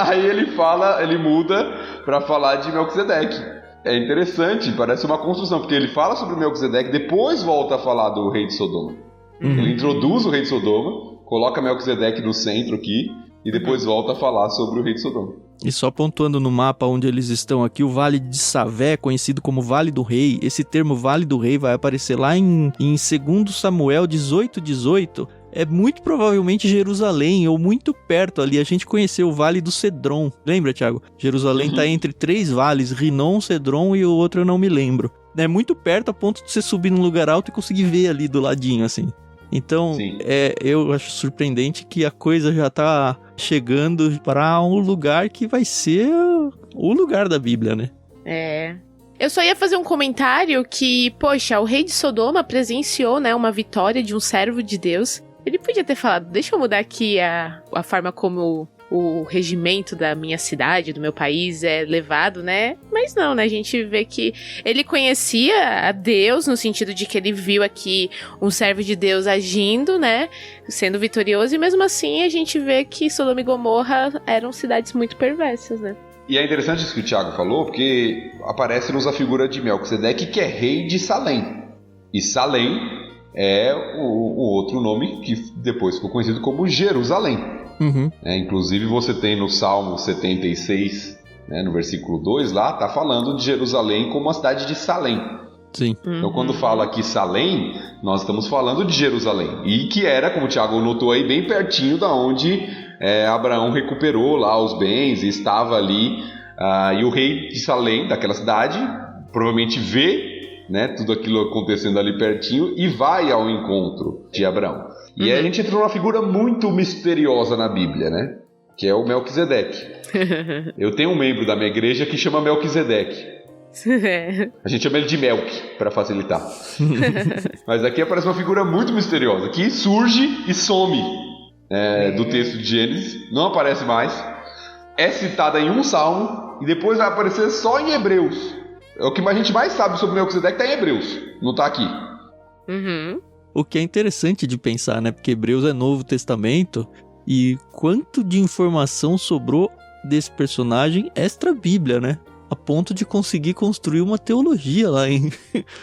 Aí ele muda para falar de Melquisedeque. É interessante, parece uma construção, porque ele fala sobre Melquisedeque, depois volta a falar do rei de Sodoma. Ele introduz o rei de Sodoma, coloca Melquisedeque no centro aqui, e depois volta a falar sobre o rei de Sodoma. E só pontuando no mapa onde eles estão aqui, o Vale de Savé, conhecido como Vale do Rei, esse termo Vale do Rei vai aparecer lá em 2 Samuel 18:18, é muito provavelmente Jerusalém, ou muito perto ali. A gente conheceu o Vale do Cedron, lembra, Thiago? Jerusalém tá entre 3 vales, Rinom, Cedron e o outro eu não me lembro. É muito perto a ponto de você subir num lugar alto e conseguir ver ali do ladinho, assim. Então, eu acho surpreendente que a coisa já tá chegando para um lugar que vai ser o lugar da Bíblia, né? Eu só ia fazer um comentário que, poxa, o rei de Sodoma presenciou, né, uma vitória de um servo de Deus. Ele podia ter falado, deixa eu mudar aqui a forma como o regimento da minha cidade, do meu país é levado, né? Mas não, né? A gente vê que ele conhecia a Deus, no sentido de que ele viu aqui um servo de Deus agindo, né? Sendo vitorioso, e mesmo assim a gente vê que Sodoma e Gomorra eram cidades muito perversas, né? E é interessante isso que o Thiago falou, porque aparece-nos a figura de Melquisedeque, que é rei de Salém. E Salém é o outro nome que depois ficou conhecido como Jerusalém. Inclusive você tem no Salmo 76, né, no versículo 2 lá, tá falando de Jerusalém como a cidade de Salém. Sim. Então quando fala aqui Salém, nós estamos falando de Jerusalém. E que era, como o Thiago notou aí, bem pertinho da onde Abraão recuperou lá os bens e estava ali. E o rei de Salém, daquela cidade, provavelmente vê, né, tudo aquilo acontecendo ali pertinho e vai ao encontro de Abraão. E aí a gente entra numa figura muito misteriosa na Bíblia, né? Que é o Melquisedeque. Eu tenho um membro da minha igreja que chama Melquisedeque. A gente chama ele de Melk, para facilitar. Mas aqui aparece uma figura muito misteriosa, que surge e some do texto de Gênesis, não aparece mais, é citada em um salmo e depois vai aparecer só em Hebreus. É o que a gente mais sabe sobre Melquisedeque, tá em Hebreus, não tá aqui. O que é interessante de pensar, né? Porque Hebreus é Novo Testamento e quanto de informação sobrou desse personagem extra-bíblia, né? A ponto de conseguir construir uma teologia lá em...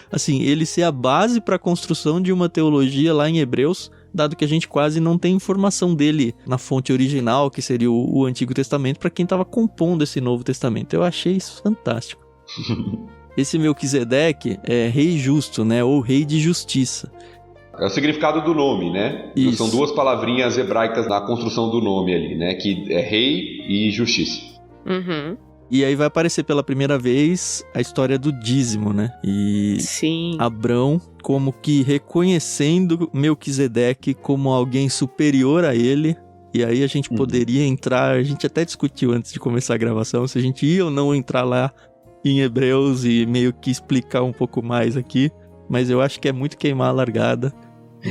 assim, ele ser a base para a construção de uma teologia lá em Hebreus, dado que a gente quase não tem informação dele na fonte original, que seria o Antigo Testamento, para quem estava compondo esse Novo Testamento. Eu achei isso fantástico. Esse Melquisedeque é rei justo, né? Ou rei de justiça. É o significado do nome, né? Isso. São 2 palavrinhas hebraicas na construção do nome ali, né? Que é rei e justiça. E aí vai aparecer pela primeira vez a história do dízimo, né? E Sim. Abrão como que reconhecendo Melquisedeque como alguém superior a ele. E aí a gente poderia entrar, a gente até discutiu antes de começar a gravação, se a gente ia ou não entrar lá em Hebreus e meio que explicar um pouco mais aqui. Mas eu acho que é muito queimar a largada.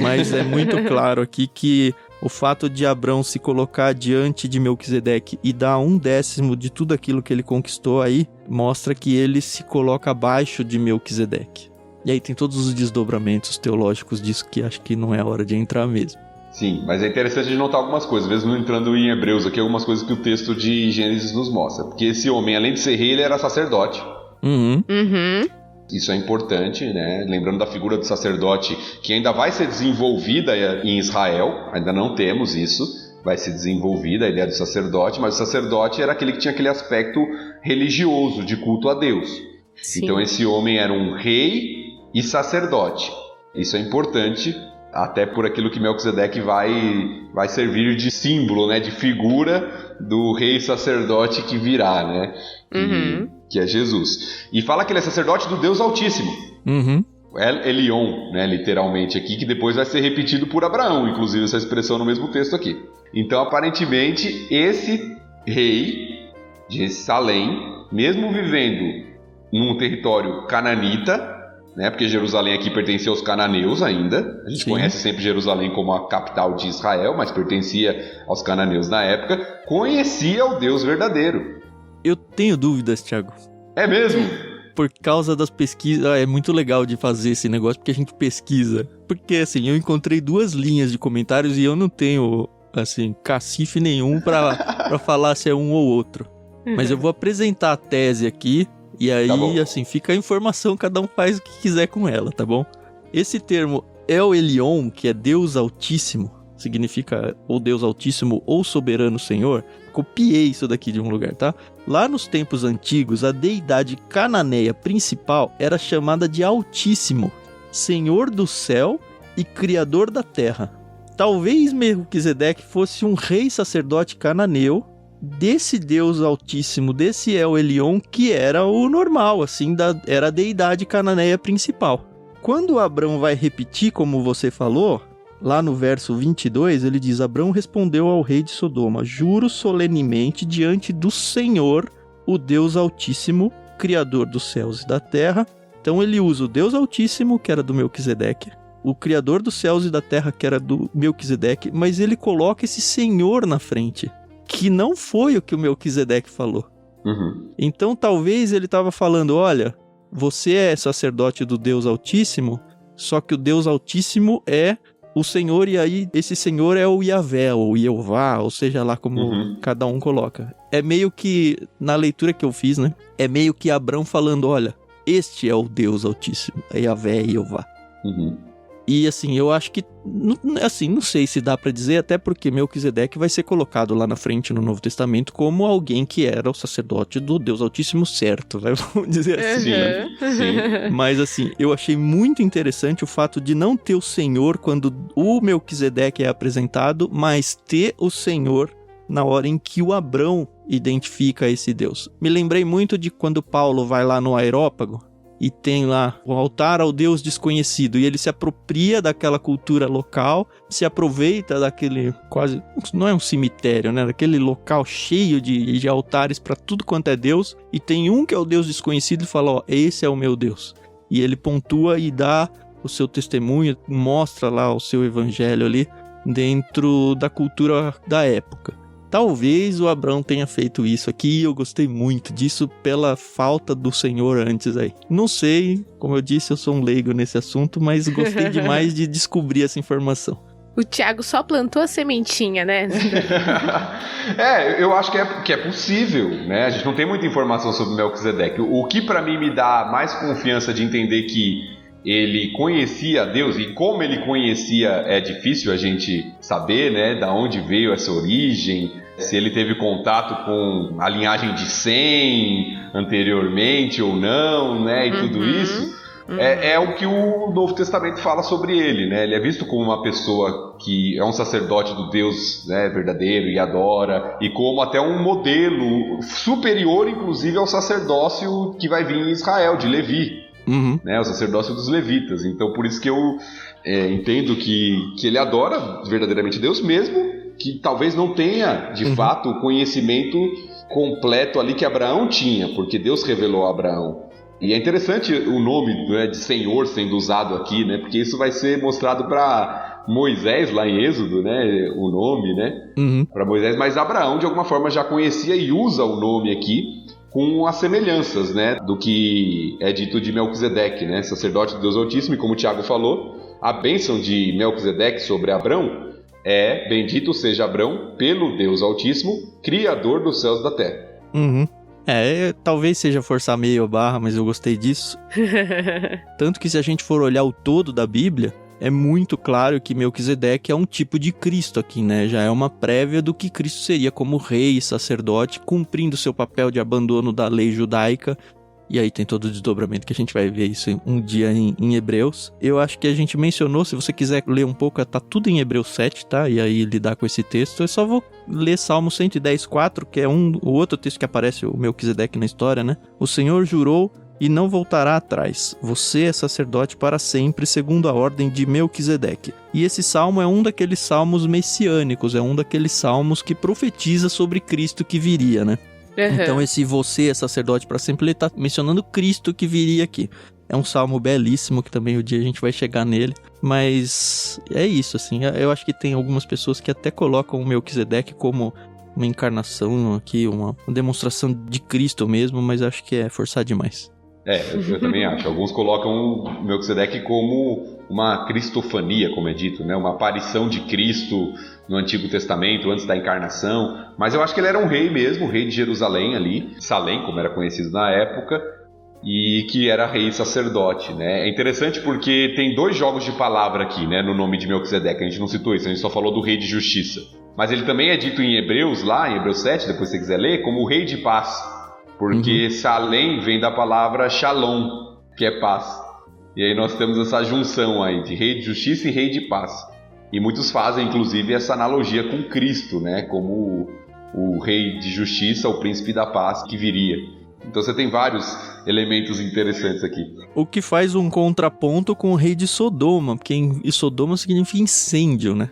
Mas é muito claro aqui que o fato de Abrão se colocar diante de Melquisedeque e dar 1/10 de tudo aquilo que ele conquistou aí, mostra que ele se coloca abaixo de Melquisedeque. E aí tem todos os desdobramentos teológicos disso que acho que não é hora de entrar mesmo. Sim, mas é interessante de notar algumas coisas, mesmo entrando em Hebreus aqui, algumas coisas que o texto de Gênesis nos mostra. Porque esse homem, além de ser rei, ele era sacerdote. Isso é importante, né? Lembrando da figura do sacerdote, que ainda vai ser desenvolvida em Israel, ainda não temos isso, vai ser desenvolvida a ideia do sacerdote, mas o sacerdote era aquele que tinha aquele aspecto religioso, de culto a Deus. Sim. Então esse homem era um rei e sacerdote. Isso é importante, até por aquilo que Melquisedeque vai servir de símbolo, né? De figura do rei sacerdote que virá, né? Que é Jesus. E fala que ele é sacerdote do Deus Altíssimo. El Elyon, né, literalmente aqui, que depois vai ser repetido por Abraão, inclusive essa expressão no mesmo texto aqui. Então, aparentemente, esse rei de Salém, mesmo vivendo num território cananita, né, porque Jerusalém aqui pertencia aos cananeus ainda, a gente conhece sempre Jerusalém como a capital de Israel, mas pertencia aos cananeus na época, conhecia o Deus verdadeiro. Eu tenho dúvidas, Thiago. É mesmo? Por causa das pesquisas, é muito legal de fazer esse negócio, porque a gente pesquisa. Porque, assim, eu encontrei 2 linhas de comentários e eu não tenho, assim, cacife nenhum pra falar se é um ou outro. Mas eu vou apresentar a tese aqui, e aí, assim, fica a informação, cada um faz o que quiser com ela, tá bom? Esse termo El Elyon, que é Deus Altíssimo, significa ou Deus Altíssimo ou Soberano Senhor. Copiei isso daqui de um lugar, tá? Lá nos tempos antigos, a deidade cananeia principal era chamada de Altíssimo, Senhor do céu e Criador da terra. Talvez Melquisedeque fosse um rei sacerdote cananeu desse Deus Altíssimo, desse El Elyon, que era o normal, assim, era a deidade cananeia principal. Quando Abrão vai repetir, como você falou, lá no verso 22, ele diz: Abrão respondeu ao rei de Sodoma: juro solenemente diante do Senhor, o Deus Altíssimo, Criador dos céus e da terra. Então ele usa o Deus Altíssimo, que era do Melquisedeque, o Criador dos céus e da terra, que era do Melquisedeque, mas ele coloca esse Senhor na frente, que não foi o que o Melquisedeque falou. Então talvez ele estava falando: olha, você é sacerdote do Deus Altíssimo, só que o Deus Altíssimo é o Senhor, e aí esse Senhor é o Yahvé, ou Yeová, ou seja lá como cada um coloca. É meio que, na leitura que eu fiz, né? É meio que Abrão falando: olha, este é o Deus Altíssimo, é Yahvé e Yeová. E assim, eu acho que, assim, não sei se dá pra dizer, até porque Melquisedeque vai ser colocado lá na frente no Novo Testamento como alguém que era o sacerdote do Deus Altíssimo certo, né? Vamos dizer assim. Sim. Mas assim, eu achei muito interessante o fato de não ter o Senhor quando o Melquisedeque é apresentado, mas ter o Senhor na hora em que o Abrão identifica esse Deus. Me lembrei muito de quando Paulo vai lá no Areópago e tem lá o altar ao Deus desconhecido, e ele se apropria daquela cultura local, se aproveita daquele quase, não é um cemitério, né? Daquele local cheio de altares para tudo quanto é Deus, e tem um que é o Deus desconhecido e fala: ó, esse é o meu Deus. E ele pontua e dá o seu testemunho, mostra lá o seu evangelho ali dentro da cultura da época. Talvez o Abrão tenha feito isso aqui, e eu gostei muito disso pela falta do Senhor antes aí. Não sei, como eu disse, eu sou um leigo nesse assunto, mas gostei demais de descobrir essa informação. O Thiago só plantou a sementinha, né? Eu acho que é possível, né? A gente não tem muita informação sobre Melquisedeque. O que pra mim me dá mais confiança de entender que ele conhecia a Deus, e como ele conhecia é difícil a gente saber, né, da onde veio essa origem, se ele teve contato com a linhagem de Sem anteriormente ou não, né, e tudo isso, é o que o Novo Testamento fala sobre ele, né? Ele é visto como uma pessoa que é um sacerdote do Deus, né, verdadeiro e adora, e como até um modelo superior, inclusive, ao sacerdócio que vai vir em Israel, de Levi. Né, o sacerdócio dos levitas. Então por isso que eu entendo que ele adora verdadeiramente Deus, mesmo que talvez não tenha de fato o conhecimento completo ali que Abraão tinha, porque Deus revelou a Abraão. E é interessante o nome, né, de Senhor sendo usado aqui, né, porque isso vai ser mostrado para Moisés lá em Êxodo, né, o nome, né, para Moisés, mas Abraão de alguma forma já conhecia e usa o nome aqui com as semelhanças, né, do que é dito de Melquisedeque, né, sacerdote de Deus Altíssimo. E como o Thiago falou, a bênção de Melquisedeque sobre Abrão é: bendito seja Abrão pelo Deus Altíssimo, Criador dos céus e da terra. Talvez seja forçar meio a barra, mas eu gostei disso. Tanto que se a gente for olhar o todo da Bíblia, é muito claro que Melquisedeque é um tipo de Cristo aqui, né? Já é uma prévia do que Cristo seria como rei e sacerdote, cumprindo seu papel de abandono da lei judaica. E aí tem todo o desdobramento que a gente vai ver isso um dia em Hebreus. Eu acho que a gente mencionou, se você quiser ler um pouco, tá tudo em Hebreus 7, tá? E aí lidar com esse texto. Eu só vou ler Salmo 110:4, que é o outro texto que aparece o Melquisedeque na história, né? O Senhor jurou e não voltará atrás. Você é sacerdote para sempre, segundo a ordem de Melquisedeque. E esse salmo é um daqueles salmos messiânicos, é um daqueles salmos que profetiza sobre Cristo que viria, né? Uhum. Então esse você é sacerdote para sempre, ele tá mencionando Cristo que viria aqui. É um salmo belíssimo, que também o dia a gente vai chegar nele. Mas é isso, assim. Eu acho que tem algumas pessoas que até colocam o Melquisedeque como uma encarnação aqui, uma demonstração de Cristo mesmo, mas acho que é forçar demais. Eu também acho. Alguns colocam o Melquisedeque como uma cristofania, como é dito, né? Uma aparição de Cristo no Antigo Testamento, antes da encarnação. Mas eu acho que ele era um rei mesmo, rei de Jerusalém ali, Salém, como era conhecido na época, e que era rei e sacerdote, né? É interessante porque tem 2 jogos de palavra aqui, né, no nome de Melquisedeque. A gente não citou isso, a gente só falou do rei de justiça. Mas ele também é dito em Hebreus, lá em Hebreus 7, depois se você quiser ler, como o rei de paz. Porque Salém vem da palavra Shalom, que é paz. E aí nós temos essa junção aí de rei de justiça e rei de paz. E muitos fazem, inclusive, essa analogia com Cristo, né? Como o rei de justiça, o príncipe da paz que viria. Então você tem vários elementos interessantes aqui. O que faz um contraponto com o rei de Sodoma, porque em Sodoma significa incêndio, né?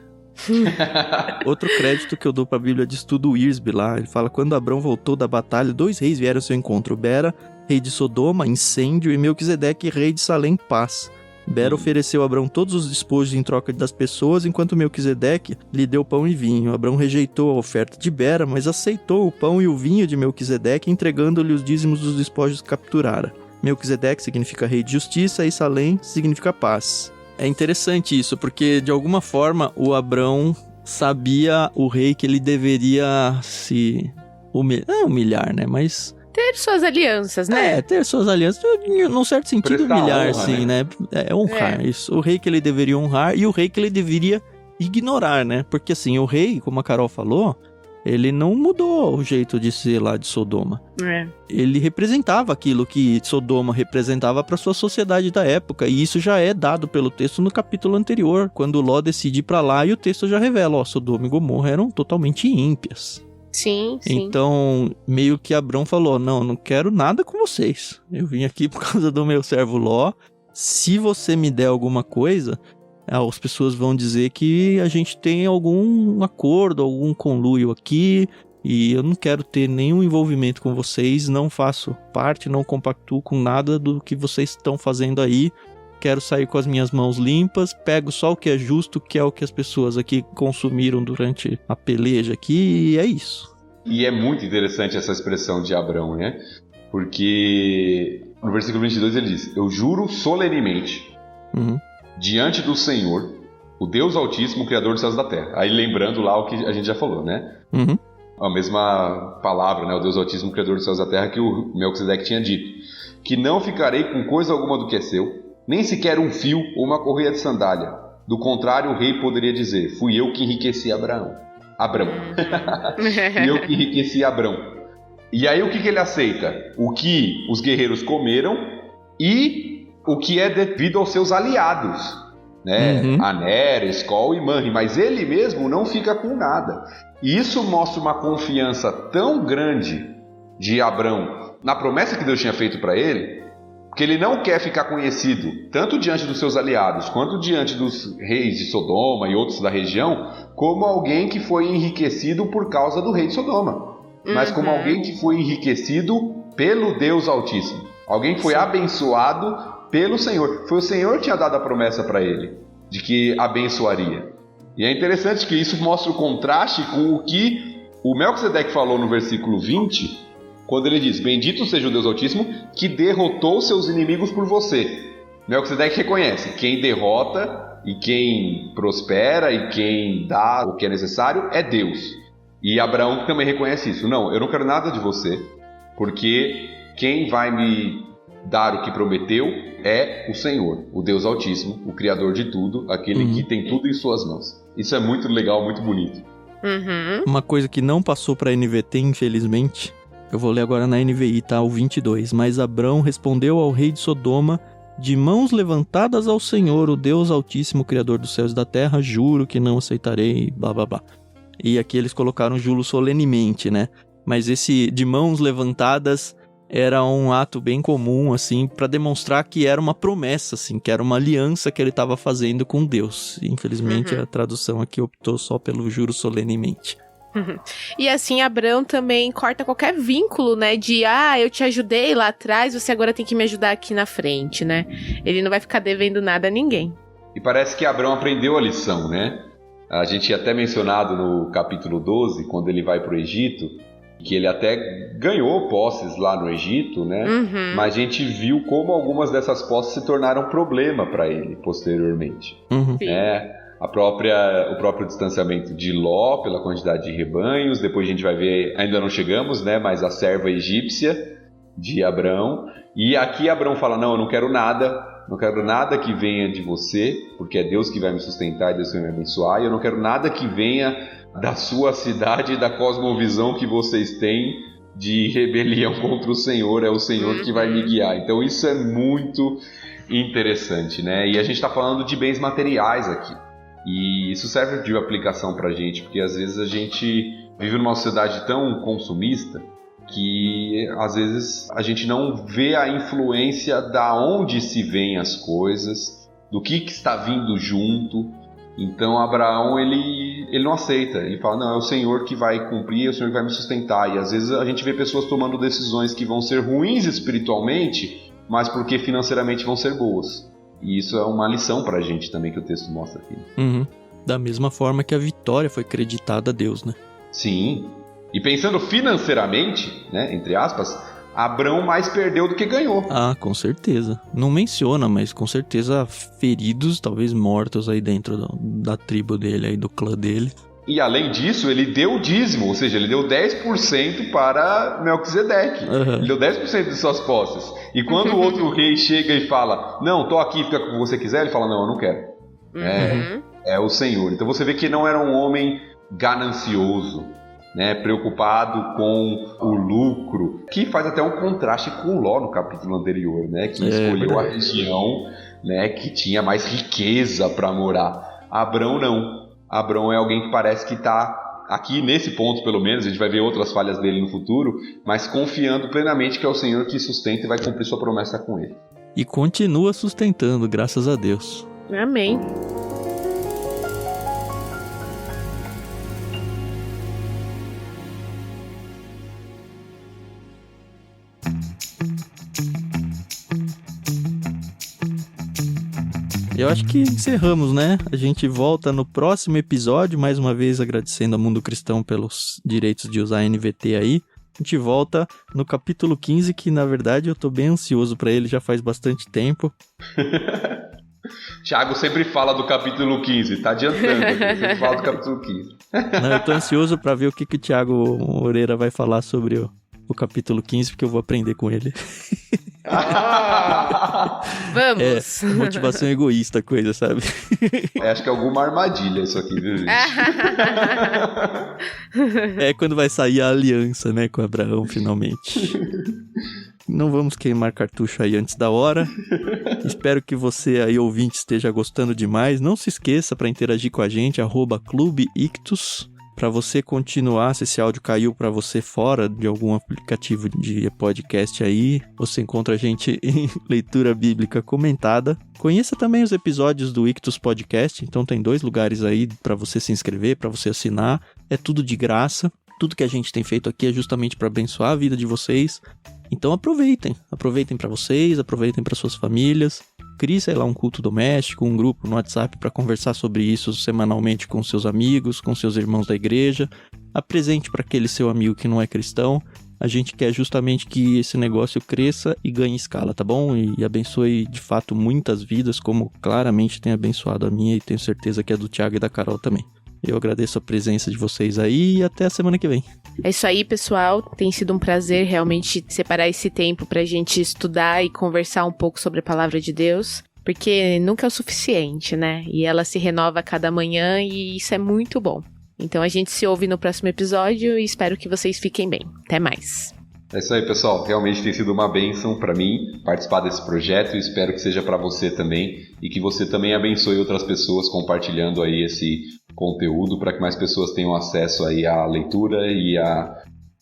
Outro crédito que eu dou pra Bíblia de estudo Wiersbe lá, ele fala: quando Abrão voltou da batalha, 2 reis vieram ao seu encontro, Bera, rei de Sodoma, incêndio, e Melquisedeque, rei de Salém, paz. Bera ofereceu a Abrão todos os despojos em troca das pessoas, enquanto Melquisedeque lhe deu pão e vinho. Abrão rejeitou a oferta de Bera, mas aceitou o pão e o vinho de Melquisedeque, entregando-lhe os dízimos dos despojos que capturara. Melquisedeque significa rei de justiça e Salém significa paz. É interessante isso, porque de alguma forma o Abrão sabia o rei que ele deveria se humilhar, né? Mas ter suas alianças, né? Ter suas alianças, num certo sentido, prestar humilhar, honra, sim, né? Honrar, isso. O rei que ele deveria honrar e o rei que ele deveria ignorar, né? Porque assim, o rei, como a Carol falou, ele não mudou o jeito de ser lá de Sodoma. Ele representava aquilo que Sodoma representava para sua sociedade da época. E isso já é dado pelo texto no capítulo anterior, quando Ló decide ir para lá e o texto já revela, Sodoma e Gomorra eram totalmente ímpias. Sim. Então, meio que Abrão falou: não quero nada com vocês. Eu vim aqui por causa do meu servo Ló. Se você me der alguma coisa, as pessoas vão dizer que a gente tem algum acordo, algum conluio aqui, e eu não quero ter nenhum envolvimento com vocês, não faço parte, não compactuo com nada do que vocês estão fazendo aí. Quero sair com as minhas mãos limpas, pego só o que é justo, que é o que as pessoas aqui consumiram durante a peleja aqui, e é isso. E é muito interessante essa expressão de Abrão, né? Porque no versículo 22 ele diz: eu juro solenemente diante do Senhor, o Deus Altíssimo, Criador dos céus e da terra. Aí lembrando lá o que a gente já falou, né? A mesma palavra, né? O Deus Altíssimo, Criador dos céus e da terra, que o Melquisedeque tinha dito: que não ficarei com coisa alguma do que é seu, nem sequer um fio ou uma correia de sandália. Do contrário, o rei poderia dizer: fui eu que enriqueci Abrão. Fui eu que enriqueci Abrão. E aí o que ele aceita? O que os guerreiros comeram e o que é devido aos seus aliados, né? Aner, Escol e Manre. Mas ele mesmo não fica com nada. E isso mostra uma confiança tão grande de Abrão na promessa que Deus tinha feito para ele, que ele não quer ficar conhecido tanto diante dos seus aliados quanto diante dos reis de Sodoma e outros da região como alguém que foi enriquecido por causa do rei de Sodoma, mas como alguém que foi enriquecido pelo Deus Altíssimo, alguém que foi abençoado pelo Senhor. Foi o Senhor que tinha dado a promessa para ele de que abençoaria. E é interessante que isso mostra o contraste com o que o Melquisedeque falou no versículo 20, quando ele diz: bendito seja o Deus Altíssimo que derrotou seus inimigos por você. Melquisedeque reconhece: quem derrota e quem prospera e quem dá o que é necessário é Deus. E Abraão também reconhece isso: não, eu não quero nada de você, porque quem vai me dar o que prometeu é o Senhor, o Deus Altíssimo, o Criador de tudo, aquele que tem tudo em suas mãos. Isso é muito legal, muito bonito. Uma coisa que não passou pra NVT, infelizmente, eu vou ler agora na NVI, tá? O 22. Mas Abrão respondeu ao rei de Sodoma: de mãos levantadas ao Senhor, o Deus Altíssimo, Criador dos céus e da terra, juro que não aceitarei, blá blá blá. E aqui eles colocaram juro solenemente, né? Mas esse de mãos levantadas era um ato bem comum, assim, para demonstrar que era uma promessa, assim, que era uma aliança que ele estava fazendo com Deus. E, infelizmente, a tradução aqui optou só pelo juro solenemente. E assim, Abrão também corta qualquer vínculo, né, de, eu te ajudei lá atrás, você agora tem que me ajudar aqui na frente, né? Ele não vai ficar devendo nada a ninguém. E parece que Abrão aprendeu a lição, né? A gente tinha até mencionado no capítulo 12, quando ele vai para o Egito, que ele até ganhou posses lá no Egito, né? Mas a gente viu como algumas dessas posses se tornaram problema para ele posteriormente. O próprio distanciamento de Ló pela quantidade de rebanhos, depois a gente vai ver, ainda não chegamos, né? Mas a serva egípcia de Abrão. E aqui Abrão fala, não, eu não quero nada que venha de você, porque é Deus que vai me sustentar e Deus que vai me abençoar, e eu não quero nada que venha da sua cidade e da cosmovisão que vocês têm de rebelião contra o Senhor, é o Senhor que vai me guiar. Então isso é muito interessante, né? E a gente está falando de bens materiais aqui, e isso serve de aplicação para a gente, porque às vezes a gente vive numa sociedade tão consumista que às vezes a gente não vê a influência da onde se vêm as coisas, do que está vindo junto. Então Abraão ele não aceita, ele fala, não, é o Senhor que vai cumprir, é o Senhor que vai me sustentar. E às vezes a gente vê pessoas tomando decisões que vão ser ruins espiritualmente, mas porque financeiramente vão ser boas. E isso é uma lição pra gente também que o texto mostra aqui. Da mesma forma que a vitória foi creditada a Deus, né? Sim. E pensando financeiramente, né, entre aspas, Abrão mais perdeu do que ganhou. Ah, com certeza. Não menciona, mas com certeza feridos, talvez mortos aí dentro da tribo dele, aí do clã dele. E além disso, ele deu o dízimo, ou seja, ele deu 10% para Melquisedeque. Ele deu 10% de suas posses. E quando o outro rei chega e fala, não, tô aqui, fica com o que você quiser, ele fala, não, eu não quero. É o Senhor. Então você vê que não era um homem ganancioso, né, preocupado com o lucro, que faz até um contraste com Ló no capítulo anterior, né, que escolheu a região, né, que tinha mais riqueza para morar. Abrão não. Abrão é alguém que parece que está aqui nesse ponto, pelo menos, a gente vai ver outras falhas dele no futuro, mas confiando plenamente que é o Senhor que sustenta e vai cumprir sua promessa com ele. E continua sustentando, graças a Deus. Amém. Eu acho que encerramos, né? A gente volta no próximo episódio, mais uma vez agradecendo a Mundo Cristão pelos direitos de usar a NVT aí. A gente volta no capítulo 15, que na verdade eu tô bem ansioso pra ele, já faz bastante tempo. Thiago sempre fala do capítulo 15, tá adiantando, ele sempre fala do capítulo 15. Não, eu tô ansioso pra ver o que o Thiago Moreira vai falar sobre o capítulo 15, porque eu vou aprender com ele. Vamos! É, motivação egoísta, coisa, sabe? Acho que é alguma armadilha isso aqui, viu, gente? É quando vai sair a aliança, né, com Abraão, finalmente. Não vamos queimar cartucho aí antes da hora. Espero que você aí, ouvinte, esteja gostando demais. Não se esqueça para interagir com a gente, @clubeictus. Para você continuar, se esse áudio caiu para você fora de algum aplicativo de podcast aí, você encontra a gente em Leitura Bíblica Comentada. Conheça também os episódios do Ictus Podcast, então tem 2 lugares aí para você se inscrever, para você assinar. É tudo de graça. Tudo que a gente tem feito aqui é justamente para abençoar a vida de vocês. Então aproveitem para vocês, aproveitem para suas famílias. Crie, sei lá, um culto doméstico, um grupo no WhatsApp para conversar sobre isso semanalmente com seus amigos, com seus irmãos da igreja. Apresente para aquele seu amigo que não é cristão. A gente quer justamente que esse negócio cresça e ganhe escala, tá bom? E abençoe, de fato, muitas vidas, como claramente tem abençoado a minha e tenho certeza que a do Thiago e da Carol também. Eu agradeço a presença de vocês aí e até a semana que vem. É isso aí, pessoal. Tem sido um prazer realmente separar esse tempo pra gente estudar e conversar um pouco sobre a palavra de Deus, porque nunca é o suficiente, né? E ela se renova a cada manhã e isso é muito bom. Então a gente se ouve no próximo episódio e espero que vocês fiquem bem. Até mais. É isso aí, pessoal. Realmente tem sido uma bênção para mim participar desse projeto e espero que seja para você também e que você também abençoe outras pessoas compartilhando aí esse conteúdo para que mais pessoas tenham acesso aí à leitura e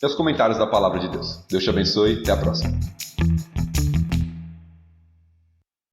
aos comentários da Palavra de Deus. Deus te abençoe e até a próxima.